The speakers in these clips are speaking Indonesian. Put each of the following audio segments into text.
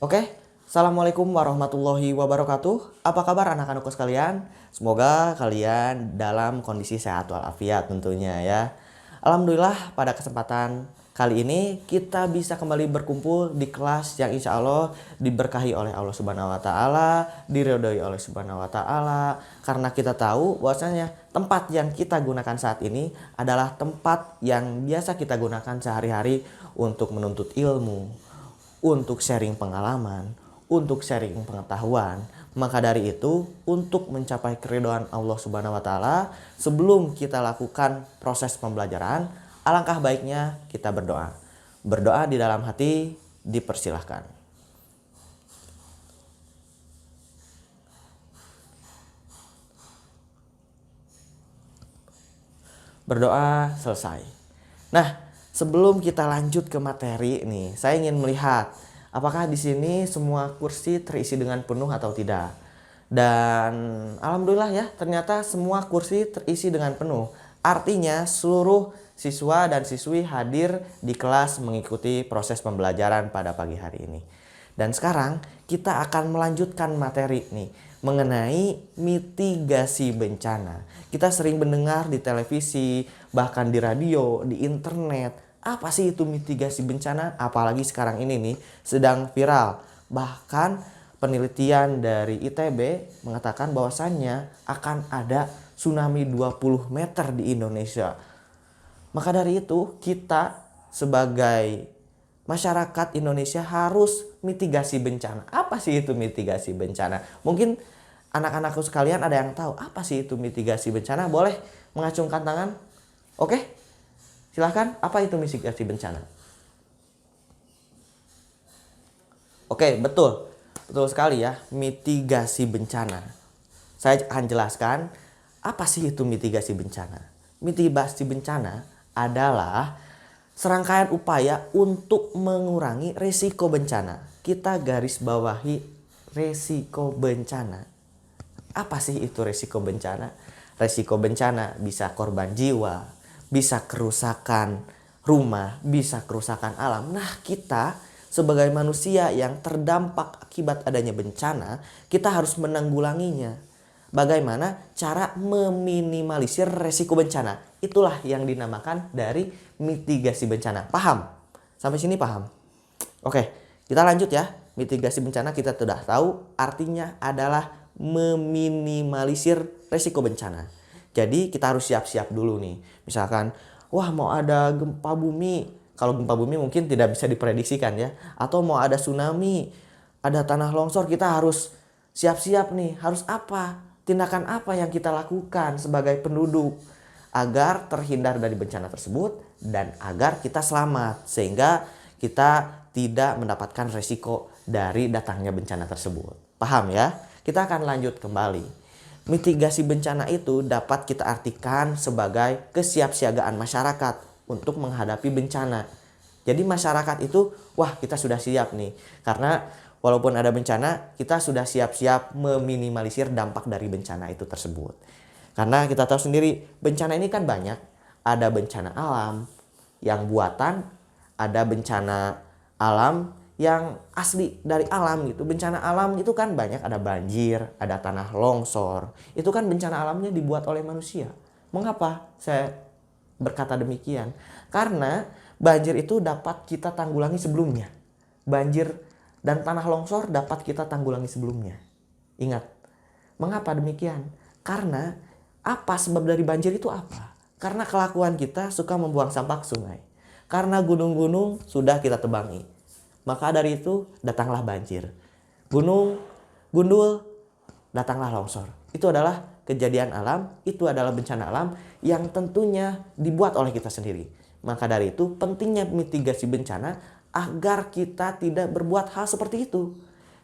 Oke, Assalamualaikum warahmatullahi wabarakatuh. Apa kabar anak-anakku sekalian? Semoga kalian dalam kondisi sehat walafiat tentunya ya. Alhamdulillah pada kesempatan kali ini kita bisa kembali berkumpul di kelas yang insya Allah diberkahi oleh Allah Subhanahu Wa Taala, diridhoi oleh Subhanahu Wa Taala. Karena kita tahu bahwasanya tempat yang kita gunakan saat ini adalah tempat yang biasa kita gunakan sehari-hari untuk menuntut ilmu, untuk sharing pengalaman, untuk sharing pengetahuan. Maka dari itu, untuk mencapai keridhaan Allah Subhanahu wa taala, sebelum kita lakukan proses pembelajaran, alangkah baiknya kita berdoa. Berdoa di dalam hati dipersilahkan. Berdoa selesai. Nah, sebelum kita lanjut ke materi nih, saya ingin melihat apakah di sini semua kursi terisi dengan penuh atau tidak. Dan alhamdulillah ya, ternyata semua kursi terisi dengan penuh. Artinya seluruh siswa dan siswi hadir di kelas mengikuti proses pembelajaran pada pagi hari ini. Dan sekarang kita akan melanjutkan materi nih mengenai mitigasi bencana. Kita sering mendengar di televisi, bahkan di radio, di internet. Apa sih itu mitigasi bencana? Apalagi sekarang ini nih sedang viral. Bahkan penelitian dari ITB mengatakan bahwasannya akan ada tsunami 20 meter di Indonesia. Maka dari itu kita sebagai masyarakat Indonesia harus mitigasi bencana. Apa sih itu mitigasi bencana? Mungkin anak-anakku sekalian ada yang tahu apa sih itu mitigasi bencana? Boleh mengacungkan tangan? Oke, silahkan. Apa itu mitigasi bencana? Oke, betul. Betul sekali ya, mitigasi bencana. Saya akan jelaskan apa sih itu mitigasi bencana. Mitigasi bencana adalah serangkaian upaya untuk mengurangi risiko bencana. Kita garis bawahi risiko bencana. Apa sih itu risiko bencana? Risiko bencana bisa korban jiwa, bisa kerusakan rumah, bisa kerusakan alam. Nah, kita sebagai manusia yang terdampak akibat adanya bencana, kita harus menanggulanginya. Bagaimana cara meminimalisir risiko bencana? Itulah yang dinamakan dari mitigasi bencana. Paham? Sampai sini paham? Oke, kita lanjut ya. Mitigasi bencana kita sudah tahu artinya adalah meminimalisir risiko bencana. Jadi kita harus siap-siap dulu nih. Misalkan, wah mau ada gempa bumi. Kalau gempa bumi mungkin tidak bisa diprediksikan ya. Atau mau ada tsunami, ada tanah longsor, kita harus siap-siap nih. Harus apa? Tindakan apa yang kita lakukan sebagai penduduk agar terhindar dari bencana tersebut dan agar kita selamat sehingga kita tidak mendapatkan resiko dari datangnya bencana tersebut. Paham ya? Kita akan lanjut kembali. Mitigasi bencana itu dapat kita artikan sebagai kesiapsiagaan masyarakat untuk menghadapi bencana. Jadi masyarakat itu, wah kita sudah siap nih. Karena walaupun ada bencana, kita sudah siap-siap meminimalisir dampak dari bencana itu tersebut. Karena kita tahu sendiri, bencana ini kan banyak. Ada bencana alam yang buatan, ada bencana alam yang asli dari alam gitu. Bencana alam itu kan banyak, ada banjir, ada tanah longsor. Itu kan bencana alamnya dibuat oleh manusia. Mengapa saya berkata demikian? Karena banjir itu dapat kita tanggulangi sebelumnya. Banjir dan tanah longsor dapat kita tanggulangi sebelumnya. Ingat, mengapa demikian? Karena apa sebab dari banjir itu apa? Karena kelakuan kita suka membuang sampah ke sungai. Karena gunung-gunung sudah kita tebangi. Maka dari itu datanglah banjir. Gunung gundul, datanglah longsor. Itu adalah kejadian alam, itu adalah bencana alam yang tentunya dibuat oleh kita sendiri. Maka dari itu pentingnya mitigasi bencana agar kita tidak berbuat hal seperti itu.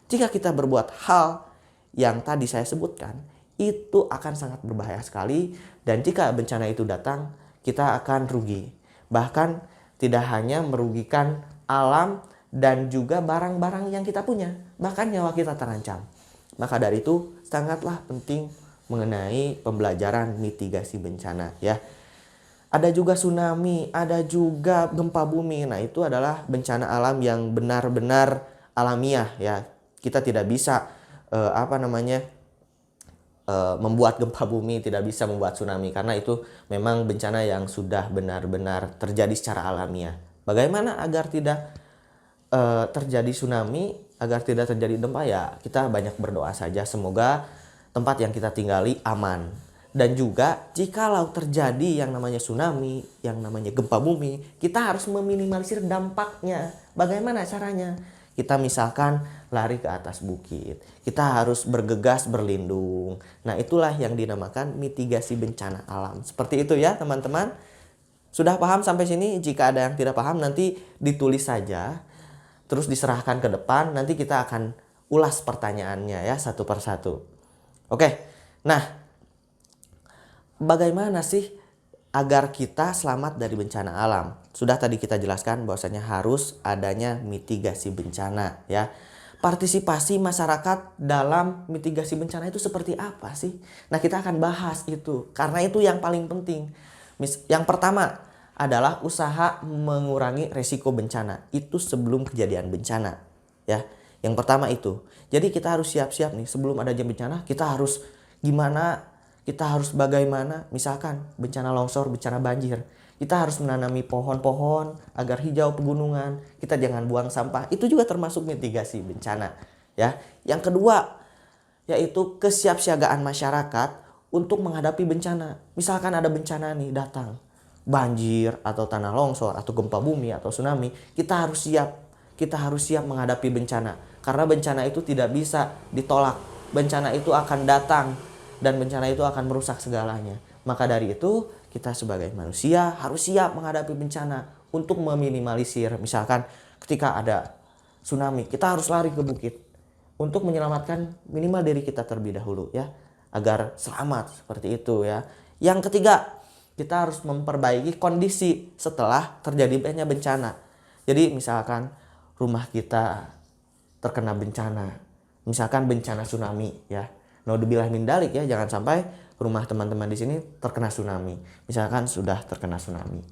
Jika kita berbuat hal yang tadi saya sebutkan, itu akan sangat berbahaya sekali. Dan jika bencana itu datang, kita akan rugi. Bahkan tidak hanya merugikan alam dan juga barang-barang yang kita punya, bahkan nyawa kita terancam. Maka dari itu sangatlah penting mengenai pembelajaran mitigasi bencana ya. Ada juga tsunami, ada juga gempa bumi. Nah, itu adalah bencana alam yang benar-benar alamiah ya. Kita tidak bisa membuat gempa bumi, tidak bisa membuat tsunami, karena itu memang bencana yang sudah benar-benar terjadi secara alamiah. Bagaimana agar tidak terjadi tsunami, agar tidak terjadi gempa, ya kita banyak berdoa saja semoga tempat yang kita tinggali aman. Dan juga jikalau terjadi yang namanya tsunami, yang namanya gempa bumi, kita harus meminimalisir dampaknya. Bagaimana caranya? Kita misalkan lari ke atas bukit, kita harus bergegas berlindung. Nah, itulah yang dinamakan mitigasi bencana alam. Seperti itu ya teman-teman. Sudah paham sampai sini? Jika ada yang tidak paham nanti ditulis saja, terus diserahkan ke depan, nanti kita akan ulas pertanyaannya ya satu persatu. Oke, nah bagaimana sih agar kita selamat dari bencana alam? Sudah tadi kita jelaskan bahwasanya harus adanya mitigasi bencana ya. Partisipasi masyarakat dalam mitigasi bencana itu seperti apa sih? Nah, kita akan bahas itu karena itu yang paling penting. Yang pertama adalah usaha mengurangi resiko bencana. Itu sebelum kejadian bencana ya. Yang pertama itu. Jadi kita harus siap-siap nih sebelum ada bencana, kita harus gimana? Kita harus bagaimana? Misalkan bencana longsor, bencana banjir. Kita harus menanami pohon-pohon agar hijau pegunungan. Kita jangan buang sampah. Itu juga termasuk mitigasi bencana ya. Yang kedua yaitu kesiapsiagaan masyarakat untuk menghadapi bencana. Misalkan ada bencana nih datang, banjir atau tanah longsor atau gempa bumi atau tsunami, kita harus siap. Kita harus siap menghadapi bencana. Karena bencana itu tidak bisa ditolak. Bencana itu akan datang dan bencana itu akan merusak segalanya. Maka dari itu kita sebagai manusia harus siap menghadapi bencana untuk meminimalisir. Misalkan ketika ada tsunami, kita harus lari ke bukit untuk menyelamatkan minimal diri kita terlebih dahulu ya, agar selamat seperti itu ya. Yang ketiga, kita harus memperbaiki kondisi setelah terjadinya bencana. Jadi misalkan rumah kita terkena bencana, misalkan bencana tsunami ya. Naudzubillah min dzalik ya, jangan sampai rumah teman-teman di sini terkena tsunami. Misalkan sudah terkena tsunami,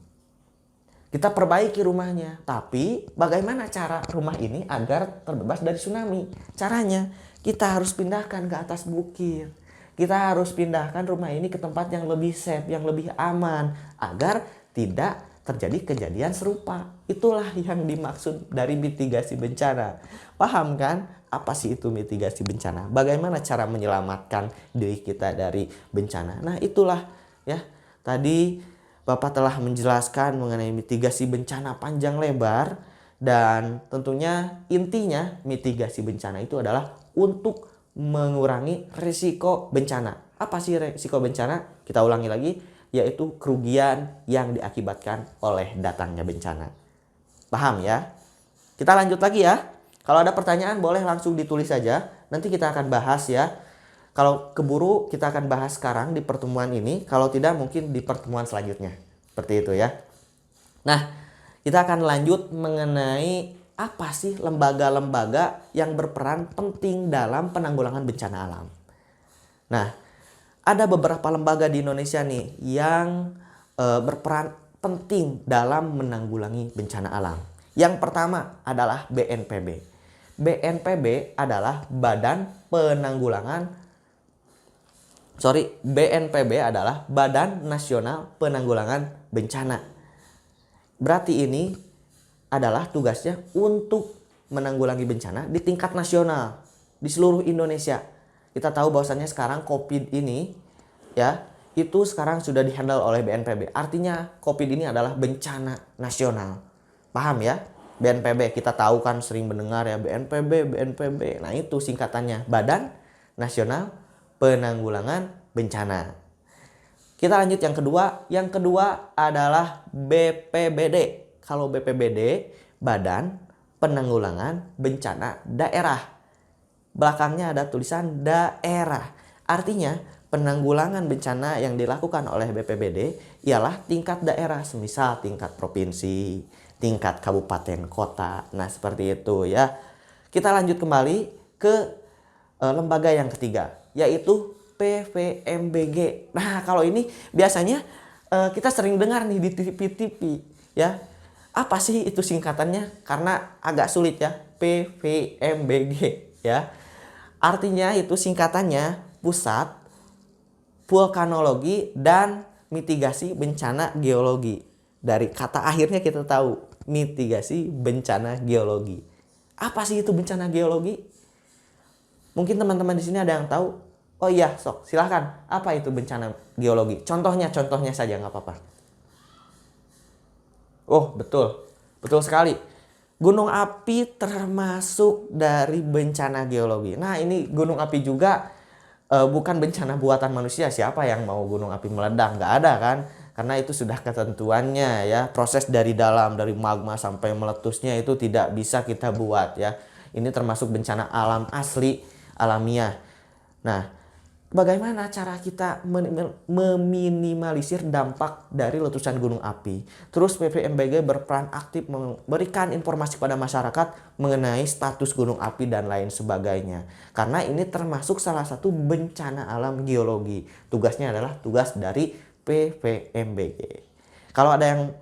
kita perbaiki rumahnya. Tapi bagaimana cara rumah ini agar terbebas dari tsunami? Caranya kita harus pindahkan ke atas bukit. Kita harus pindahkan rumah ini ke tempat yang lebih safe, yang lebih aman, agar tidak terjadi kejadian serupa. Itulah yang dimaksud dari mitigasi bencana. Paham kan? Apa sih itu mitigasi bencana? Bagaimana cara menyelamatkan diri kita dari bencana? Nah, itulah ya. Tadi Bapak telah menjelaskan mengenai mitigasi bencana panjang lebar, dan tentunya intinya mitigasi bencana itu adalah untuk mengurangi risiko bencana. Apa sih risiko bencana? Kita ulangi lagi, yaitu kerugian yang diakibatkan oleh datangnya bencana. Paham ya? Kita lanjut lagi ya. Kalau ada pertanyaan boleh langsung ditulis saja. Nanti kita akan bahas ya. Kalau keburu kita akan bahas sekarang di pertemuan ini. Kalau tidak mungkin di pertemuan selanjutnya. Seperti itu ya. Nah, kita akan lanjut mengenai apa sih lembaga-lembaga yang berperan penting dalam penanggulangan bencana alam. Nah, ada beberapa lembaga di Indonesia nih yang berperan penting dalam menanggulangi bencana alam. Yang pertama adalah BNPB. BNPB adalah Badan Nasional Penanggulangan Bencana. Berarti ini adalah tugasnya untuk menanggulangi bencana di tingkat nasional di seluruh Indonesia. Kita tahu bahwasannya sekarang COVID ini ya, itu sekarang sudah dihandle oleh BNPB. Artinya COVID ini adalah bencana nasional. Paham ya? BNPB, kita tahu kan sering mendengar ya BNPB. Nah, itu singkatannya, Badan Nasional Penanggulangan Bencana. Kita lanjut yang kedua. Yang kedua adalah BPBD. Kalau BPBD, Badan Penanggulangan Bencana Daerah. Belakangnya ada tulisan daerah. Artinya penanggulangan bencana yang dilakukan oleh BPBD ialah tingkat daerah, semisal tingkat provinsi, tingkat kabupaten kota. Nah, seperti itu ya. Kita lanjut kembali ke lembaga yang ketiga, yaitu PVMBG. Nah, kalau ini biasanya kita sering dengar nih di TV-TV ya. Apa sih itu singkatannya? Karena agak sulit ya. PVMBG ya. Artinya itu singkatannya Pusat Vulkanologi dan Mitigasi Bencana Geologi. Dari kata akhirnya kita tahu mitigasi bencana geologi. Apa sih itu bencana geologi? Mungkin teman-teman di sini ada yang tahu. Oh iya, sok silahkan. Apa itu bencana geologi? Contohnya saja nggak apa-apa. Oh betul, betul sekali. Gunung api termasuk dari bencana geologi. Nah ini gunung api juga bukan bencana buatan manusia. Siapa yang mau gunung api meledak? Nggak ada kan? Karena itu sudah ketentuannya ya. Proses dari dalam, dari magma sampai meletusnya itu tidak bisa kita buat ya. Ini termasuk bencana alam asli, alamiah. Nah, bagaimana cara kita meminimalisir dampak dari letusan gunung api? Terus PVMBG berperan aktif memberikan informasi kepada masyarakat mengenai status gunung api dan lain sebagainya. Karena ini termasuk salah satu bencana alam geologi. Tugasnya adalah tugas dari PVMBG. Kalau ada yang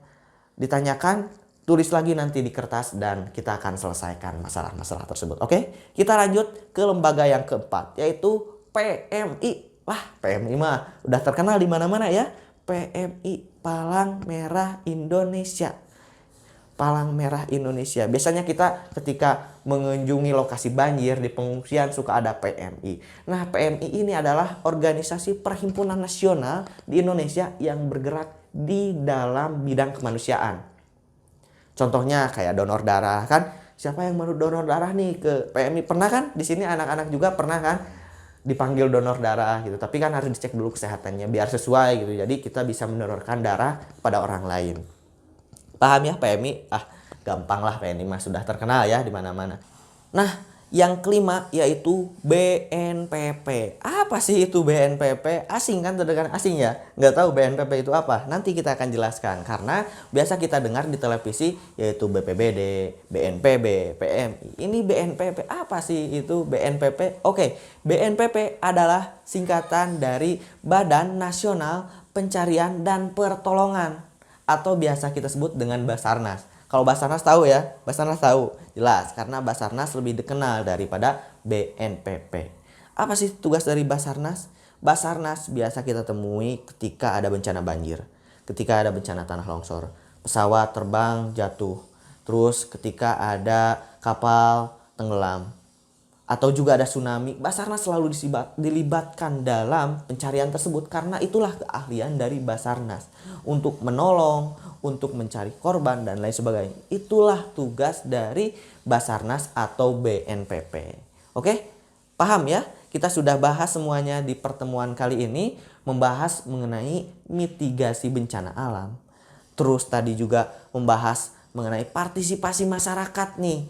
ditanyakan, tulis lagi nanti di kertas dan kita akan selesaikan masalah-masalah tersebut. Oke, kita lanjut ke lembaga yang keempat, yaitu PMI. Wah, PMI mah udah terkenal di mana-mana ya. PMI, Palang Merah Indonesia. Palang Merah Indonesia. Biasanya kita ketika mengunjungi lokasi banjir di pengungsian suka ada PMI. Nah, PMI ini adalah organisasi perhimpunan nasional di Indonesia yang bergerak di dalam bidang kemanusiaan. Contohnya kayak donor darah kan. Siapa yang mau donor darah nih ke PMI? Pernah kan? Di sini anak-anak juga pernah kan dipanggil donor darah gitu. Tapi kan harus dicek dulu kesehatannya biar sesuai gitu. Jadi kita bisa mendonorkan darah pada orang lain. Paham ya PMI? Ah, gampang lah, PMI mah sudah terkenal ya di mana-mana. Nah, yang kelima yaitu BNPB. Apa sih itu BNPB? Asing kan, terdengar asing ya? Nggak tahu BNPB itu apa? Nanti kita akan jelaskan. Karena biasa kita dengar di televisi yaitu BPBD, BNPB, PMI. Ini BNPB. Apa sih itu BNPB? Oke, BNPB adalah singkatan dari Badan Nasional Pencarian dan Pertolongan, atau biasa kita sebut dengan Basarnas. Kalau Basarnas tahu ya, Basarnas tahu jelas karena Basarnas lebih dikenal daripada BNPB. Apa sih tugas dari Basarnas? Basarnas biasa kita temui ketika ada bencana banjir, ketika ada bencana tanah longsor, pesawat terbang jatuh, terus ketika ada kapal tenggelam, atau juga ada tsunami. Basarnas selalu dilibatkan dalam pencarian tersebut karena itulah keahlian dari Basarnas untuk menolong, untuk mencari korban dan lain sebagainya. Itulah tugas dari Basarnas atau BNPB. Oke? Paham ya? Kita sudah bahas semuanya di pertemuan kali ini, membahas mengenai mitigasi bencana alam. Terus tadi juga membahas mengenai partisipasi masyarakat nih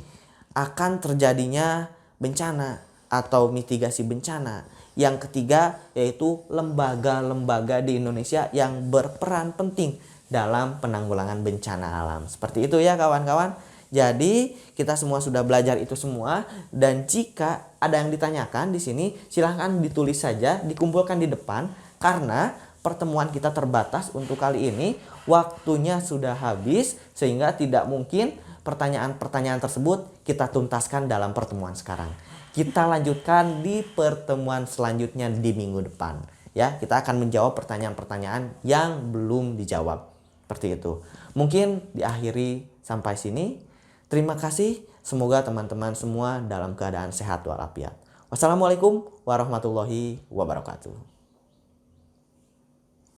akan terjadinya bencana atau mitigasi bencana. Yang ketiga yaitu lembaga-lembaga di Indonesia yang berperan penting dalam penanggulangan bencana alam. Seperti itu ya kawan-kawan. Jadi kita semua sudah belajar itu semua, dan jika ada yang ditanyakan di sini silahkan ditulis saja, dikumpulkan di depan karena pertemuan kita terbatas untuk kali ini. Waktunya sudah habis sehingga tidak mungkin pertanyaan-pertanyaan tersebut kita tuntaskan dalam pertemuan sekarang. Kita lanjutkan di pertemuan selanjutnya di minggu depan. Ya, kita akan menjawab pertanyaan-pertanyaan yang belum dijawab. Seperti itu. Mungkin diakhiri sampai sini. Terima kasih. Semoga teman-teman semua dalam keadaan sehat walafiat. Wassalamualaikum warahmatullahi wabarakatuh.